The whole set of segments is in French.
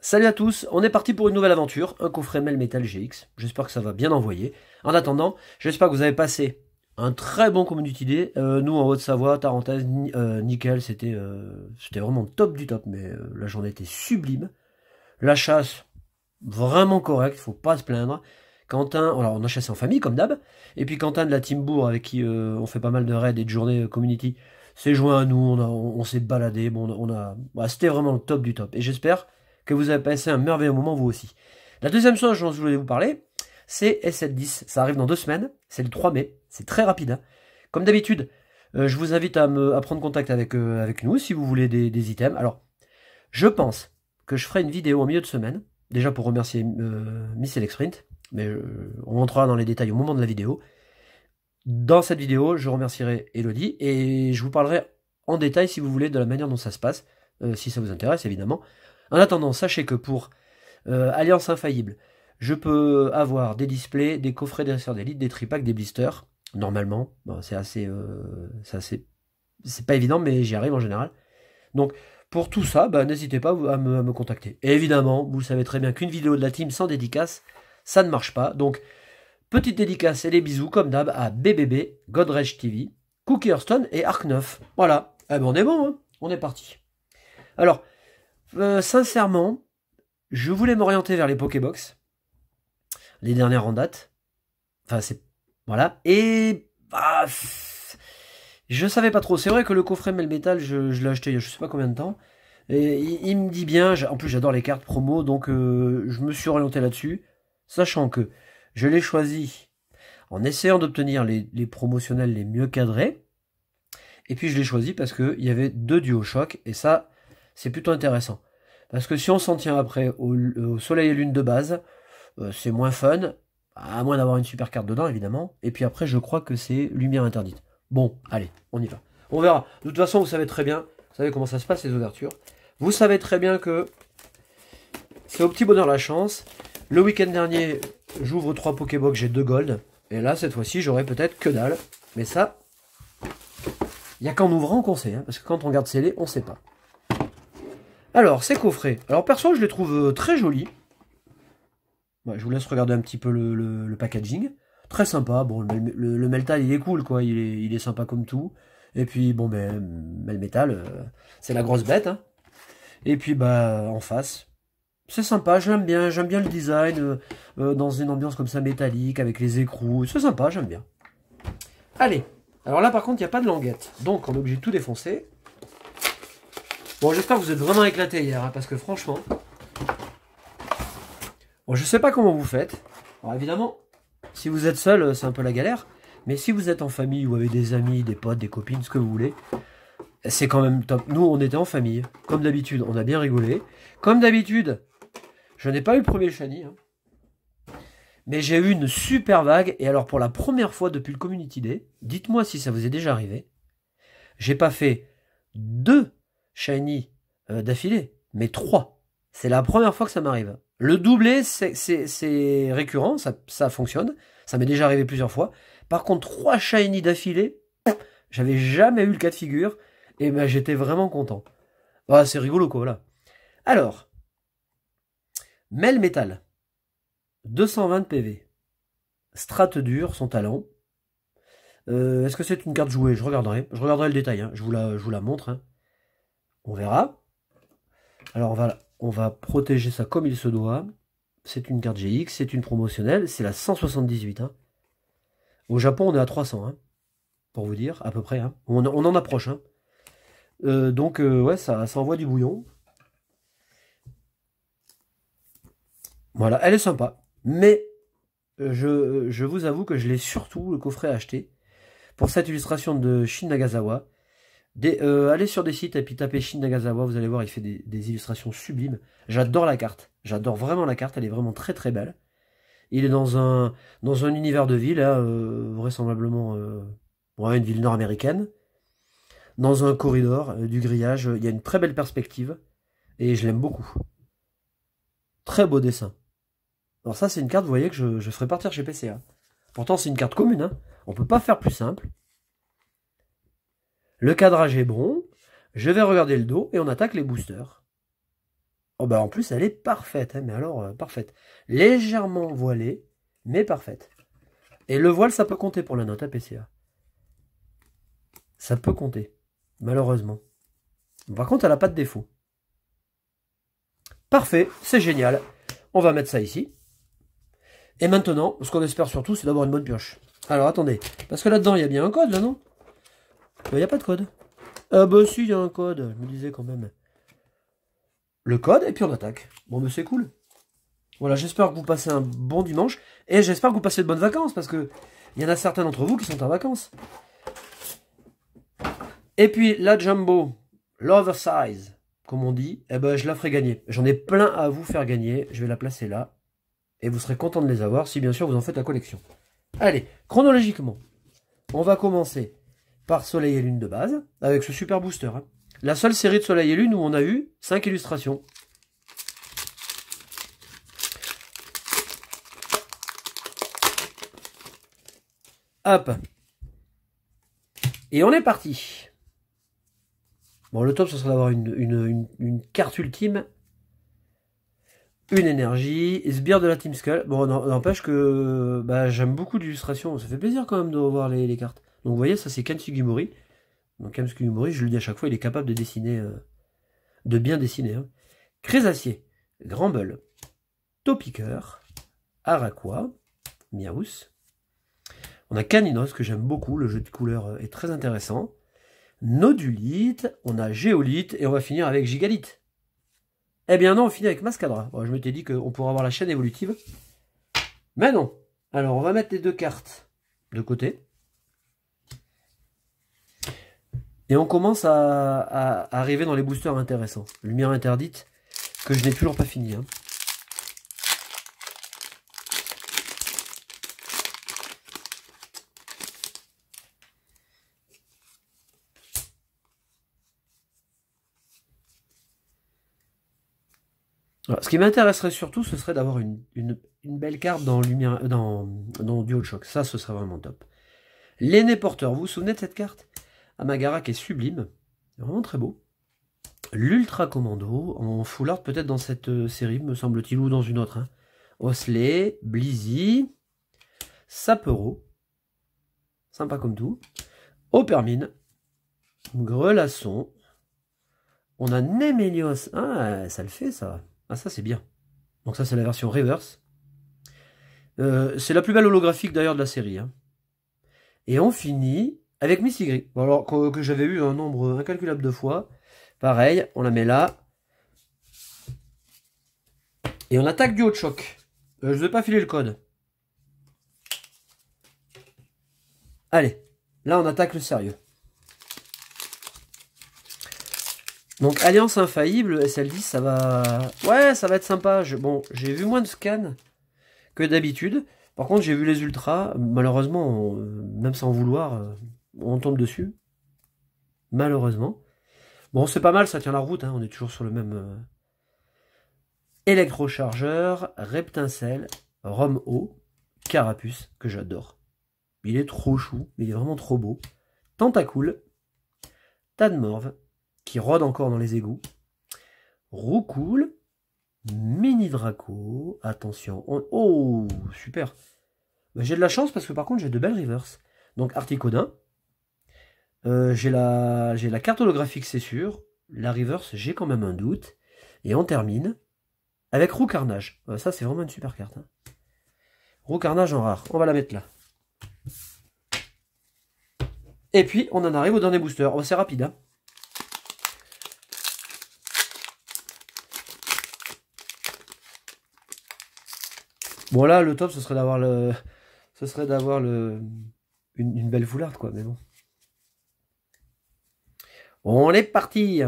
Salut à tous, on est parti pour une nouvelle aventure, un coffret Melmetal GX, j'espère que ça va bien envoyer. En attendant, j'espère que vous avez passé un très bon Community Day. Nous en Haute-Savoie, Tarentaise, nickel, c'était vraiment top du top, mais la journée était sublime. La chasse, vraiment correcte, faut pas se plaindre. Quentin, alors on a chassé en famille comme d'hab, et puis Quentin de la Team Bourg avec qui on fait pas mal de raids et de journées community, s'est joint à nous, on s'est baladé, bon, bah, c'était vraiment le top du top. Et j'espère que vous avez passé un merveilleux moment vous aussi. La deuxième chose dont je voulais vous parler, c'est S710. Ça arrive dans 2 semaines, c'est le 3 mai, c'est très rapide. Hein. Comme d'habitude, je vous invite à prendre contact avec nous si vous voulez des items. Alors, je pense que je ferai une vidéo en milieu de semaine, déjà pour remercier Miss Sprint, mais on rentrera dans les détails au moment de la vidéo. Dans cette vidéo, je remercierai Elodie et je vous parlerai en détail, si vous voulez, de la manière dont ça se passe, si ça vous intéresse évidemment. En attendant, sachez que pour Alliance Infaillible, je peux avoir des displays, des coffrets dresseurs d'élite, des tripacks, des blisters. Normalement, bon, c'est pas évident, mais j'y arrive en général. Donc, pour tout ça, bah, n'hésitez pas à me contacter. Et évidemment, vous le savez très bien qu'une vidéo de la team sans dédicace, ça ne marche pas. Donc, petite dédicace et les bisous, comme d'hab, à BBB, Godrage TV, Cookie Hearthstone et Arc 9. Voilà. Eh ben, on est bon, hein, on est parti. Alors, sincèrement, je voulais m'orienter vers les Pokébox, les dernières en date. Enfin, c'est... Voilà. Et... Bah, je savais pas trop. C'est vrai que le coffret Melmetal, je l'ai acheté il y a je sais pas combien de temps. Et il me dit bien. En plus, j'adore les cartes promo, donc je me suis orienté là-dessus. Sachant que je l'ai choisi en essayant d'obtenir les promotionnels les mieux cadrés. Et puis, je l'ai choisi parce qu'il y avait 2 duos choc. Et ça, c'est plutôt intéressant. Parce que si on s'en tient après au Soleil et Lune de base, c'est moins fun. À moins d'avoir une super carte dedans, évidemment. Et puis après, je crois que c'est Lumière Interdite. Bon, allez, on y va. On verra. De toute façon, vous savez très bien, vous savez comment ça se passe, les ouvertures. Vous savez très bien que c'est au petit bonheur la chance. Le week-end dernier, j'ouvre 3 Pokébox, j'ai 2 gold. Et là, cette fois-ci, j'aurai peut-être que dalle. Mais ça, il n'y a qu'en ouvrant qu'on sait. Hein, parce que quand on regarde scellé, on ne sait pas. Alors, ces coffrets. Alors, perso, je les trouve très jolis. Ouais, je vous laisse regarder un petit peu le packaging. Très sympa. Bon, le Melmetal, il est cool, quoi. Il est sympa comme tout. Et puis, bon, ben, Melmetal, c'est la grosse bête. Hein. Et puis, bah, en face, c'est sympa. J'aime bien le design. Dans une ambiance comme ça, métallique, avec les écrous. C'est sympa, j'aime bien. Allez. Alors là, par contre, il n'y a pas de languette. Donc, on est obligé de tout défoncer. Bon, j'espère que vous êtes vraiment éclatés hier. Hein, parce que franchement... Bon, je sais pas comment vous faites. Alors, évidemment... Si vous êtes seul, c'est un peu la galère. Mais si vous êtes en famille ou avec des amis, des potes, des copines, ce que vous voulez, c'est quand même top. Nous, on était en famille. Comme d'habitude, on a bien rigolé. Comme d'habitude, je n'ai pas eu le premier shiny. Hein. Mais j'ai eu une super vague. Et alors, pour la première fois depuis le Community Day, dites-moi si ça vous est déjà arrivé. J'ai pas fait 2 shiny d'affilée, mais 3. C'est la première fois que ça m'arrive. Le doublé, c'est récurrent, ça fonctionne. Ça m'est déjà arrivé plusieurs fois. Par contre, 3 shiny d'affilée, j'avais jamais eu le cas de figure. Et ben, j'étais vraiment content. Ah, c'est rigolo, quoi, voilà. Alors, Melmetal. 220 PV. Strat dur, son talent. Est-ce que c'est une carte jouée? Je regarderai le détail. Hein. Je vous la montre. Hein. On verra. Alors, on va protéger ça comme il se doit. C'est une carte GX, c'est une promotionnelle, c'est la 178. Hein. Au Japon, on est à 300, hein, pour vous dire, à peu près. Hein. On en approche. Hein. Donc, ouais, ça envoie du bouillon. Voilà, elle est sympa. Mais, je vous avoue que je l'ai surtout, le coffret, acheté pour cette illustration de Shin Nagasawa. Allez sur des sites et puis tapez Shin Nagasawa, vous allez voir, il fait des illustrations sublimes. J'adore la carte, j'adore vraiment la carte, elle est vraiment très très belle. Il est dans un univers de ville, là, vraisemblablement une ville nord-américaine, dans un corridor, du grillage, il y a une très belle perspective, et je l'aime beaucoup. Très beau dessin. Alors ça c'est une carte, vous voyez, que je ferai partir chez PCA. Pourtant, c'est une carte commune. Hein. On peut pas faire plus simple. Le cadrage est bon. Je vais regarder le dos et on attaque les boosters. Oh bah en plus, elle est parfaite. Hein, mais alors, parfaite. Légèrement voilée, mais parfaite. Et le voile, ça peut compter pour la note à PCA. Ça peut compter, malheureusement. Par contre, elle n'a pas de défaut. Parfait, c'est génial. On va mettre ça ici. Et maintenant, ce qu'on espère surtout, c'est d'avoir une bonne pioche. Alors, attendez. Parce que là-dedans, il y a bien un code, là, non? Il n'y a pas de code. Ah bah si, il y a un code. Je me disais quand même. Le code, et puis on attaque. Bon, mais c'est cool. Voilà, j'espère que vous passez un bon dimanche. Et j'espère que vous passez de bonnes vacances. Parce que il y en a certains d'entre vous qui sont en vacances. Et puis, la Jumbo, l'Oversize, comme on dit, eh ben, je la ferai gagner. J'en ai plein à vous faire gagner. Je vais la placer là. Et vous serez content de les avoir si bien sûr vous en faites la collection. Allez, chronologiquement, on va commencer par Soleil et Lune de base, avec ce super booster. Hein. La seule série de Soleil et Lune où on a eu 5 illustrations. Hop. Et on est parti. Bon, le top, ce serait d'avoir une carte ultime. Une énergie, et Sbire de la Team Skull. Bon, n'empêche que bah, j'aime beaucoup l'illustration. Ça fait plaisir quand même de revoir les cartes. Donc vous voyez, ça c'est Ken Sugimori. Donc Ken Sugimori, je le dis à chaque fois, il est capable de dessiner, de bien dessiner. Hein. Crésacier, Grand Bull, Topiqueur, Araqua, Miaus. On a Caninos, que j'aime beaucoup, le jeu de couleurs est très intéressant. Nodulite, on a Géolite, et on va finir avec Gigalite. Eh bien non, on finit avec Mascadra. Bon, je m'étais dit qu'on pourrait avoir la chaîne évolutive. Mais non. Alors, on va mettre les deux cartes de côté. Et on commence à arriver dans les boosters intéressants. Lumière interdite, que je n'ai toujours pas fini. Hein. Alors, ce qui m'intéresserait surtout, ce serait d'avoir une belle carte dans DualShock. Ça, ce serait vraiment top. L'aîné porteur, vous vous souvenez de cette carte? Amagara qui est sublime. Vraiment très beau. L'Ultra Commando, en full art peut-être dans cette série, me semble-t-il, ou dans une autre. Hein. Osley, Blizzy, Sapero, sympa comme tout. Opermine, Grelasson. On a Nemelios. Ah, ça le fait ça. Ah, ça c'est bien. Donc ça c'est la version reverse. C'est la plus belle holographique d'ailleurs de la série. Hein. Et on finit avec Missigri. Bon, alors que j'avais eu un nombre incalculable de fois. Pareil, on la met là. Et on attaque du haut de choc. Je ne vais pas filer le code. Allez, là on attaque le sérieux. Donc Alliance Infaillible, SL10, ça va... Ouais, ça va être sympa. Bon, j'ai vu moins de scans que d'habitude. Par contre, j'ai vu les ultras. Malheureusement, même sans vouloir, on tombe dessus. Malheureusement. Bon, c'est pas mal, ça tient la route. Hein. On est toujours sur le même... Électrochargeur, Reptincelle, Rome-O, Carapuce, que j'adore. Il est trop chou, mais il est vraiment trop beau. Tentacool, Tadmorve, qui rôde encore dans les égouts. Roucool, Mini Draco, attention. Oh, super. J'ai de la chance parce que par contre j'ai de belles reverse. Donc Articodin. J'ai la carte holographique, c'est sûr. La reverse, j'ai quand même un doute. Et on termine avec Roucarnage. Ça, c'est vraiment une super carte. Hein. Roucarnage en rare. On va la mettre là. Et puis, on en arrive au dernier booster. Oh, c'est rapide. Hein. Bon, là, le top, ce serait d'avoir une belle foularde, quoi. Mais bon. On est parti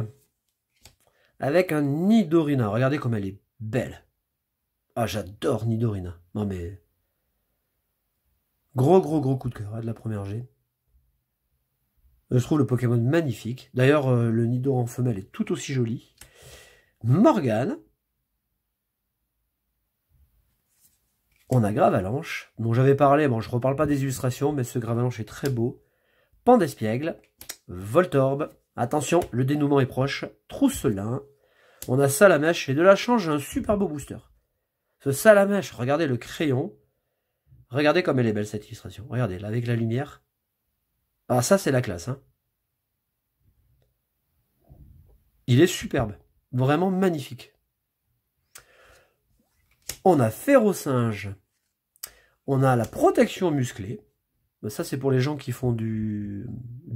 avec un Nidorina. Regardez comme elle est belle. Ah, j'adore Nidorina. Non, mais... Gros coup de cœur hein, de la première G. Je trouve le Pokémon magnifique. D'ailleurs, le Nido en femelle est tout aussi joli. Morgane. On a Gravalanche, dont j'avais parlé, bon je reparle pas des illustrations, mais ce Gravalanche est très beau. Pan d'Espiègle, Voltorbe, attention, le dénouement est proche, Trousselin, on a Salamèche, et de la chance, j'ai un super beau booster. Ce Salamèche, regardez le crayon, regardez comme elle est belle cette illustration, regardez, là avec la lumière. Ah ça c'est la classe, hein. Il est superbe, vraiment magnifique. On a Férocinge, on a la protection musclée. Ça, c'est pour les gens qui font du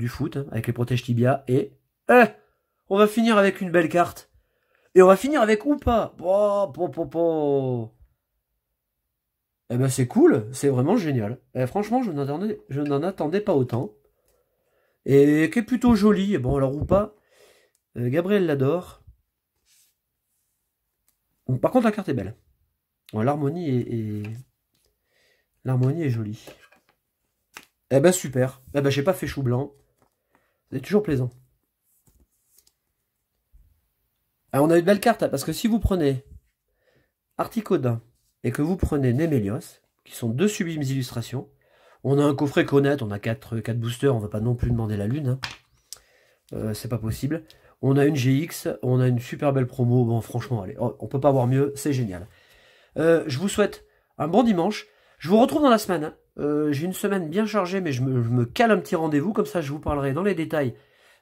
foot, hein, avec les protèges tibia. Et on va finir avec une belle carte. Et on va finir avec ou pas. Eh ben, c'est cool, c'est vraiment génial. Et franchement, je n'en attendais pas autant. Et qui est plutôt joli. Et bon, alors ou pas, Gabriel l'adore. Par contre, la carte est belle. Bon, l'harmonie est jolie. Eh ben super. Eh ben j'ai pas fait chou blanc. C'est toujours plaisant. Alors on a une belle carte, parce que si vous prenez Articodin et que vous prenez Némélios, qui sont deux sublimes illustrations, on a un coffret Connect, on a 4 boosters, on va pas non plus demander la lune. Hein. C'est pas possible. On a une GX, on a une super belle promo. Bon franchement, allez, on peut pas avoir mieux, c'est génial. Je vous souhaite un bon dimanche. Je vous retrouve dans la semaine. Hein. J'ai une semaine bien chargée, mais je me cale un petit rendez-vous. Comme ça, je vous parlerai dans les détails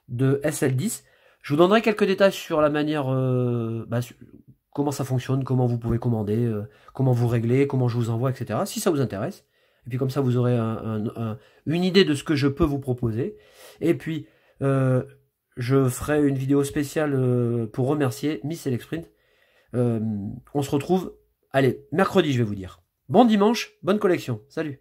de SL10. Je vous donnerai quelques détails sur la manière, comment ça fonctionne, comment vous pouvez commander, comment vous réglez, comment je vous envoie, etc. Si ça vous intéresse. Et puis comme ça, vous aurez une idée de ce que je peux vous proposer. Et puis, je ferai une vidéo spéciale pour remercier Miss Electsprint. On se retrouve, allez, mercredi, je vais vous dire. Bon dimanche, bonne collection. Salut!